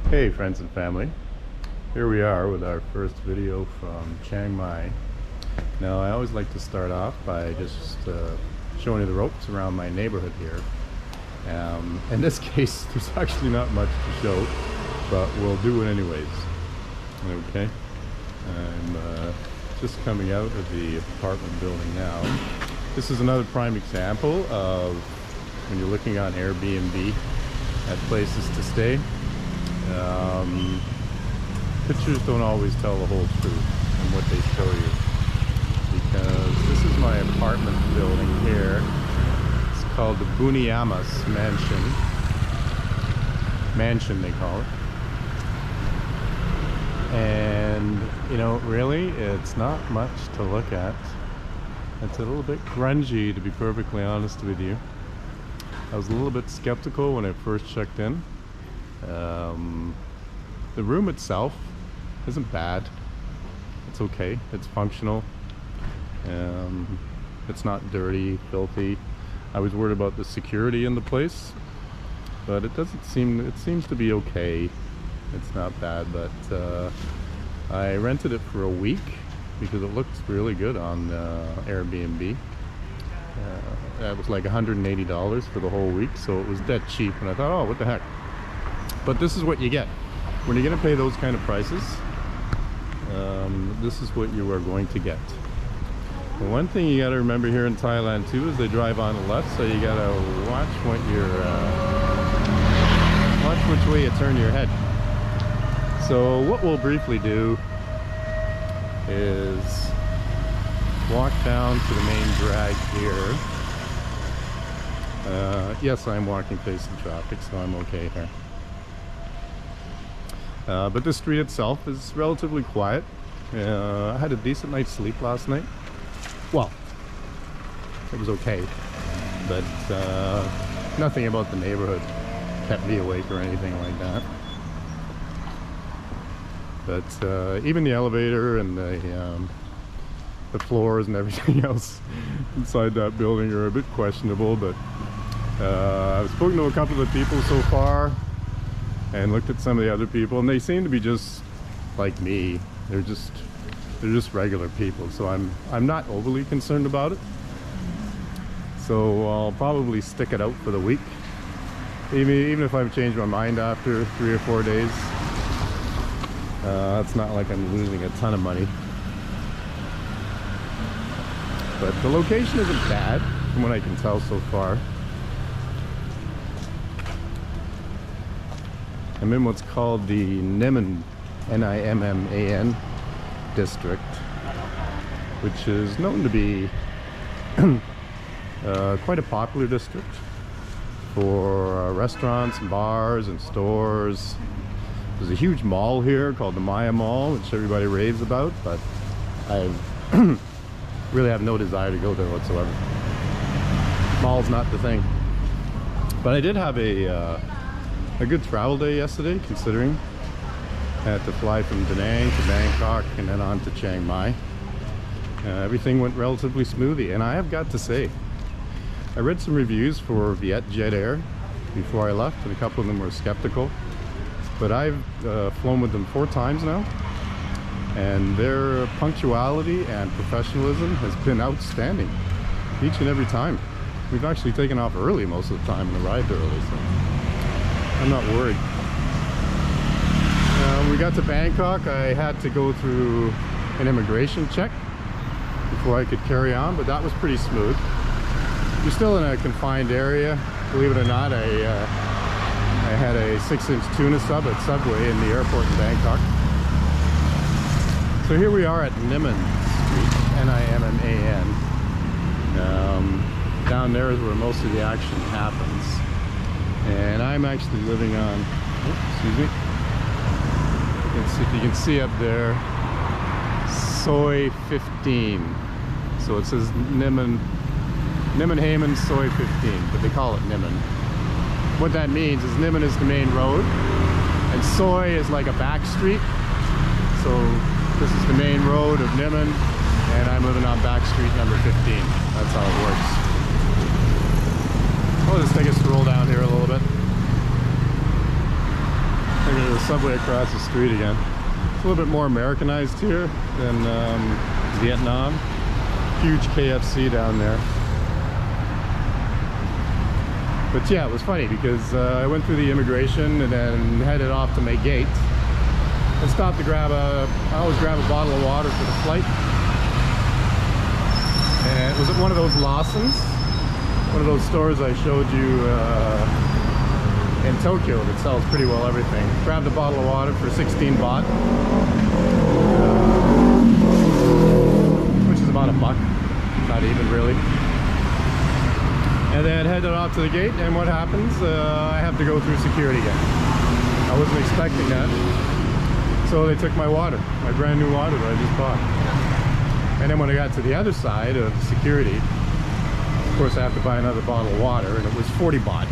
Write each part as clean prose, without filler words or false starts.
Hey friends and family, here we are with our first video from Chiang Mai. Now I always like to start off by just showing you the ropes around my neighborhood here. In this case there's actually not much to show, but we'll do it anyways. Okay, I'm just coming out of the apartment building now. This is another prime example of when you're looking on Airbnb at places to stay. Pictures don't always tell the whole truth in what they show you, because this is my apartment building here. It's called the Buniyamas Mansion they call it. And you know, really it's not much to look at. It's a little bit grungy, to be perfectly honest with you. I was a little bit skeptical when I first checked in. The room itself isn't bad. It's okay. It's functional. It's not dirty, filthy. I was worried about the security in the place, but it seems to be okay. It's not bad, but I rented it for a week because it looked really good on Airbnb. It was like $180 for the whole week, so it was dead cheap, and I thought, oh, what the heck. But this is what you get when you're gonna pay those kind of prices. This is what you are going to get. And one thing you got to remember here in Thailand too is they drive on the left, so you gotta watch what watch which way you turn your head. So what we'll briefly do is walk down to the main drag here. Yes, I'm walking facing traffic, so I'm okay here. But the street itself is relatively quiet. I had a decent night's sleep last night. Well, it was okay, but nothing about the neighborhood kept me awake or anything like that. But even the elevator and the floors and everything else inside that building are a bit questionable. But I've spoken to a couple of people so far and looked at some of the other people, and they seem to be just like me. They're just regular people, so I'm not overly concerned about it. So I'll probably stick it out for the week, even if I've changed my mind after 3 or 4 days. It's not like I'm losing a ton of money, but the location isn't bad from what I can tell so far. I'm in what's called the Nimman, N-I-M-M-A-N district, which is known to be quite a popular district for restaurants and bars and stores. There's a huge mall here called the Maya Mall, which everybody raves about, but I really have no desire to go there whatsoever. Mall's not the thing. But I did have a good travel day yesterday, considering I had to fly from Da Nang to Bangkok and then on to Chiang Mai. Everything went relatively smoothly, and I have got to say, I read some reviews for Vietjet Air before I left, and a couple of them were skeptical, but I've flown with them 4 times now, and their punctuality and professionalism has been outstanding each and every time. We've actually taken off early most of the time and arrived early, so I'm not worried. When we got to Bangkok, I had to go through an immigration check before I could carry on, but that was pretty smooth. We're still in a confined area. Believe it or not, I had a 6-inch tuna sub at Subway in the airport in Bangkok. So here we are at Nimman Street, N-I-M-M-A-N. Down there is where most of the action happens. And I'm actually living on, excuse me, if you can see up there, Soy 15. So it says Nimman Hayman Soy 15, but they call it Nimman. What that means is Nimman is the main road, and Soy is like a back street. So this is the main road of Nimman, and I'm living on back street number 15. That's how it works. I'll just take a stroll down here a little bit. Look at the subway across the street again. It's a little bit more Americanized here than Vietnam. Huge KFC down there. But yeah, it was funny because I went through the immigration and then headed off to my gate. I stopped to I always grab a bottle of water for the flight. And it was at one of those Lawson's, one of those stores I showed you in Tokyo that sells pretty well everything. Grabbed a bottle of water for 16 baht, which is about $1, not even really. And then headed off to the gate, and what happens? I have to go through security again. I wasn't expecting that. So they took my water, my brand new water that I just bought. And then when I got to the other side of security, of course I have to buy another bottle of water, and it was 40 baht.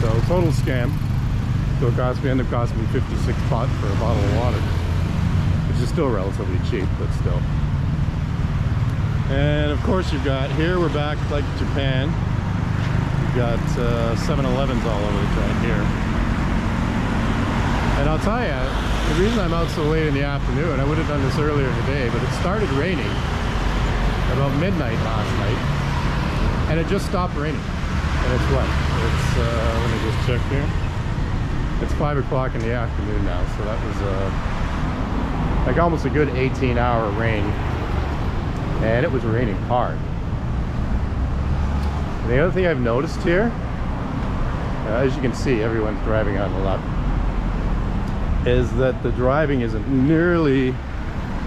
So total scam. So it ended up costing me 56 baht for a bottle of water, which is still relatively cheap, but still. And of course you've got, here we're back like Japan. You've got 7-Elevens all over the joint here. And I'll tell you, the reason I'm out so late in the afternoon, I would have done this earlier in the day, but it started raining about midnight last night, and it just stopped raining. And it's what? It's, let me just check here. It's 5 o'clock in the afternoon now, so that was like almost a good 18-hour rain. And it was raining hard. And the other thing I've noticed here, as you can see, everyone's driving on the left, is that the driving isn't nearly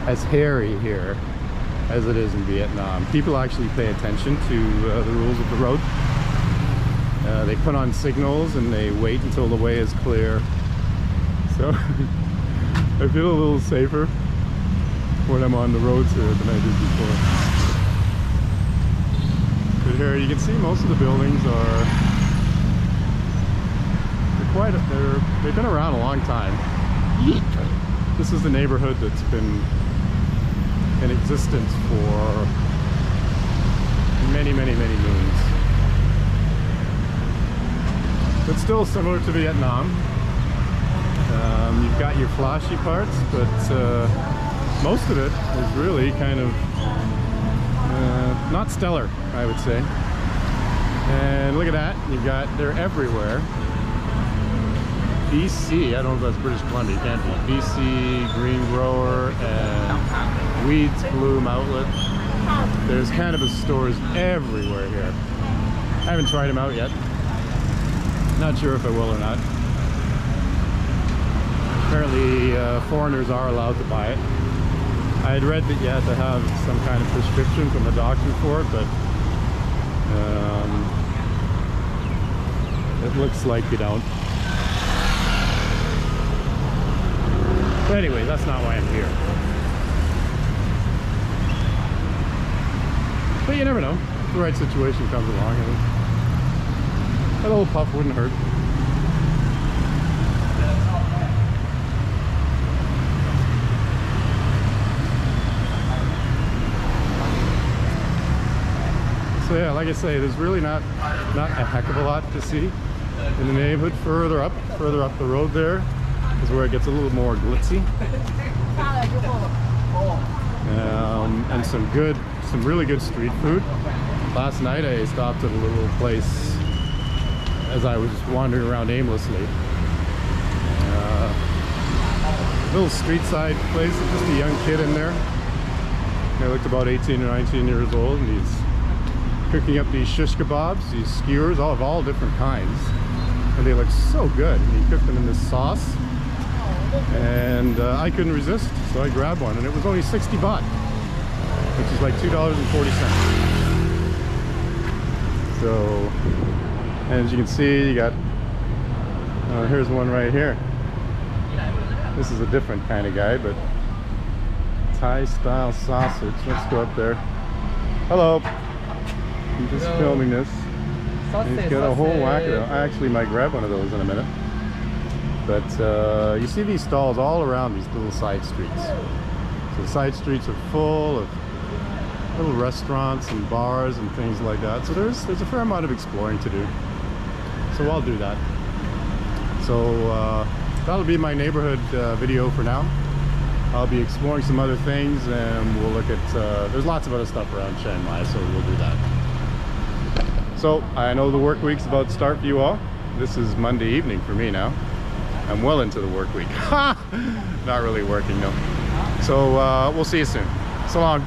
as hairy here as it is in Vietnam. People actually pay attention to the rules of the road. They put on signals and they wait until the way is clear. So I feel a little safer when I'm on the roads here than I did before. But here you can see most of the buildings are, they've been around a long time. This is the neighborhood that's been in existence for many, many, many moons. It's still similar to Vietnam. You've got your flashy parts, but most of it is really kind of not stellar, I would say. And look at that, they're everywhere. BC, I don't know if that's British Columbia, it can't be. BC, Green Grower, and Weeds Bloom Outlet. There's cannabis stores everywhere here. I haven't tried them out yet. Not sure if I will or not. Apparently foreigners are allowed to buy it. I had read that you had to have some kind of prescription from a doctor for it, but it looks like you don't. But anyway, that's not why I'm here. But you never know. If the right situation comes along, a little puff wouldn't hurt. So yeah, like I say, there's really not a heck of a lot to see in the neighborhood. Further up the road there is where it gets a little more glitzy. And some really good street food. Last night I stopped at a little place as I was wandering around aimlessly. Little street side place, just a young kid in there. He looked about 18 or 19 years old, and he's cooking up these shish kebabs, these skewers, of all different kinds. And they look so good. And he cooked them in this sauce. And I couldn't resist, so I grabbed one, and it was only 60 baht, which is like $2.40. So, and as you can see, you got, here's one right here. This is a different kind of guy, but Thai style sausage. Let's go up there. Hello. I'm just filming this. And he's got a whole whack of them. I actually might grab one of those in a minute. But you see these stalls all around these little side streets. So the side streets are full of little restaurants and bars and things like that. So there's a fair amount of exploring to do. So I'll do that. So that'll be my neighborhood video for now. I'll be exploring some other things, and we'll look at there's lots of other stuff around Chiang Mai, so we'll do that. So I know the work week's about to start for you all. This is Monday evening for me now. I'm well into the work week. Not really working, no. So we'll see you soon. So long.